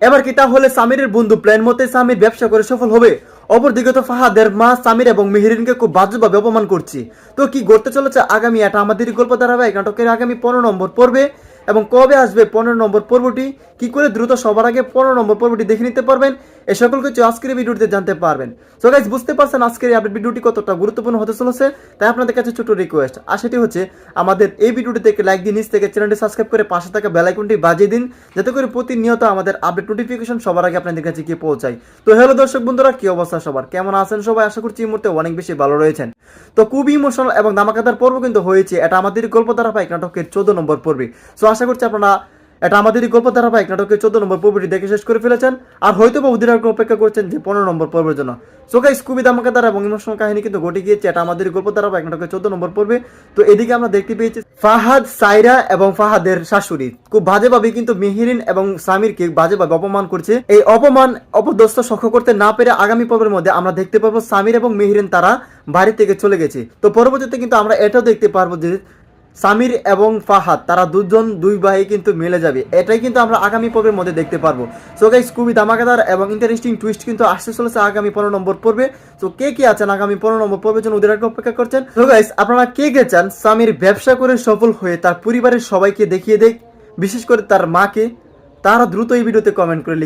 এবার কি তাহলে সামিরের বন্ধু প্ল্যান মতে সামির ব্যবসা করে সফল হবে? অপরদিকে তো ফাহাদের মা সামির এবং মেহেরিনকে খুব বাজেভাবে অপমান করছে। তো কি ঘটতে চলেছে আগামী এটা আমাদের গল্প ধারাবাহিক নাটকের আগামী 15 নম্বর পর্বে, এবং কবে আসবে 15 নম্বর পর্বটি, কি করে দ্রুত সবার আগে 15 নম্বর পর্বটি দেখে নিতে পারবেন, এ সকল কিছু আজকের ভিডিওতে জানতে পারবেন। সো গাইস, বুঝতে পারছেন আজকের এই আপডেট ভিডিওটি কতটা গুরুত্বপূর্ণ হতে চলেছে। তাই আপনাদের কাছে ছোট রিকোয়েস্ট, আর সেটি হচ্ছে আমাদের এই ভিডিওটিতে একটি লাইক দিয়ে নিচ থেকে চ্যানেলটি সাবস্ক্রাইব করে পাশে থাকা বেল আইকনটি বাজিয়ে দিন, যাতে করে প্রতিনিয়ত আমাদের আপডেট নোটিফিকেশন সবার আগে আপনাদের কাছে গিয়ে পৌঁছায়। তো হ্যালো দর্শক বন্ধুরা, কি অবস্থা সবার, কেমন আছেন সবাই? আশা করছি এই মুহূর্তে অনেক বেশি ভালো রয়েছেন। তো খুবই ইমোশনাল এবং ধামাকাদার পর্ব কিন্তু হয়েছে এটা আমাদের গল্প ধারাবাহিক নাটকের 14 নম্বর পর্বে। সো আশা করছি আপনারা এটা আমাদের গল্প ধারাবাহিক নাটকের 14 নম্বর পর্বটি দেখে শেষ করে ফেলেছেন, আর হয়তো বা অধীর আগ্রহে অপেক্ষা করছেন যে 15 নম্বর পর্বের জন্য। সো গাইস, খুবই ধামাকাদার এবং ইমোশনাল কাহিনী কিন্তু ঘটে গিয়েছে এটা আমাদের গল্প ধারাবাহিক নাটকের 14 নম্বর পর্বে। তো এদিকে আমরা দেখতে পেয়েছি ফাহাদ, সাইরা এবং ফাহাদের শাশুড়ি খুব বাজেভাবে কিন্তু মেহেরিন এবং সামিরকে বাজেভাবে অপমান করছে। এই অপমান অপদস্থ সহ্য করতে না পেরে আগামী পর্বের মধ্যে আমরা দেখতে পাবো সামির এবং মেহেরিন তারা বাড়ি থেকে চলে গেছে। তো পরবর্তীতে কিন্তু আমরা এটাও দেখতে পারবো যে সামির এবং ফাহাদ তারা দুই ভাই কিন্তু মিলে যাবে, এটাই কিন্তু আমরা আগামী পর্বের মধ্যে দেখতে পারবো। সো গাইস, খুবই ধামাকাদার এবং ইন্টারেস্টিং টুইস্ট কিন্তু আসতে চলেছে আগামী 15 নম্বর পর্বে। তো কে কে আছেন আগামী 15 নম্বর পর্বের জন্য ওদের অপেক্ষা করছেন? সো গাইস, আপনারা কে কে চান সামির ব্যবসা করে সফল হয়ে তার পরিবারের সবাইকে দেখিয়ে দেখ, বিশেষ করে তার মাকে? তারা দ্রুত এই ভিডিওতে কমেন্ট করে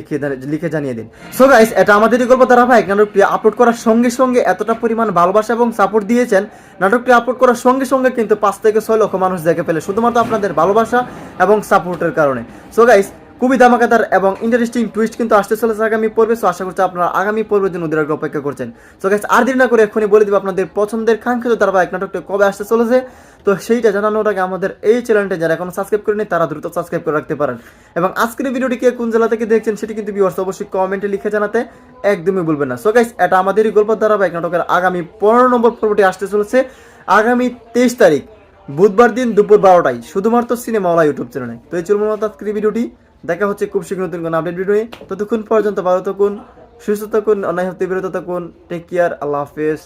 লিখে জানিয়ে দিন। সো গাইস, এটা আমাদের গল্প ধারাবাহিক নাটকটি আপলোড করার সঙ্গে সঙ্গে এতটা পরিমাণ ভালোবাসা এবং সাপোর্ট দিয়েছেন, নাটকটি আপলোড করার সঙ্গে সঙ্গে কিন্তু 5 থেকে 6 লক্ষ মানুষ দেখে ফেলে শুধুমাত্র আপনাদের ভালোবাসা এবং সাপোর্টের কারণে। সো গাইস, খুবই ধামাকাদার এবং ইন্টারেস্টিং টুইস্ট কিন্তু আসতে চলেছে আগামী পর্বে। সো আশা করছি আপনারা আগামী পর্বের জন্য ওদের অপেক্ষা করছেন। সো গাইস, আর দেরি না করে এখনই বলে দিব আপনাদের পছন্দের কাঙ্ক্ষিত ধারাবাহিক নাটকটি কবে আসতে চলেছে। তো সেইটা জানানোর আগে আমাদের এই চ্যানেলটা যারা এখনো সাবস্ক্রাইব করেনি তারা দ্রুত সাবস্ক্রাইব করে রাখতে পারেন, এবং আজকের ভিডিওটি কে কোন জেলা থেকে দেখছেন সেটি কিন্তু ভিউয়ার্স অবশ্যই কমেন্টে লিখে জানাতে একদমই ভুলবেন না। সো গাইস, এটা আমাদেরই গল্প ধারাবাহিক নাটকের আগামী 15 নম্বর পর্বটি আসতে চলেছে আগামী 23 তারিখ বুধবার দিন দুপুর 12টায় শুধুমাত্র সিনেমাওয়ালা ইউটিউব চ্যানেলে। তো এই চলুন আজকের ভিডিওটি দেখা হচ্ছে খুব শীঘ্র নতুন কোনো আপডেট ভিডিও। ততক্ষণ পর্যন্ত ভালো থাকুন, সুস্থ থাকুন, অন্যায় হতে বিরত থাকুন। টেক কেয়ার, আল্লাহ হাফেজ।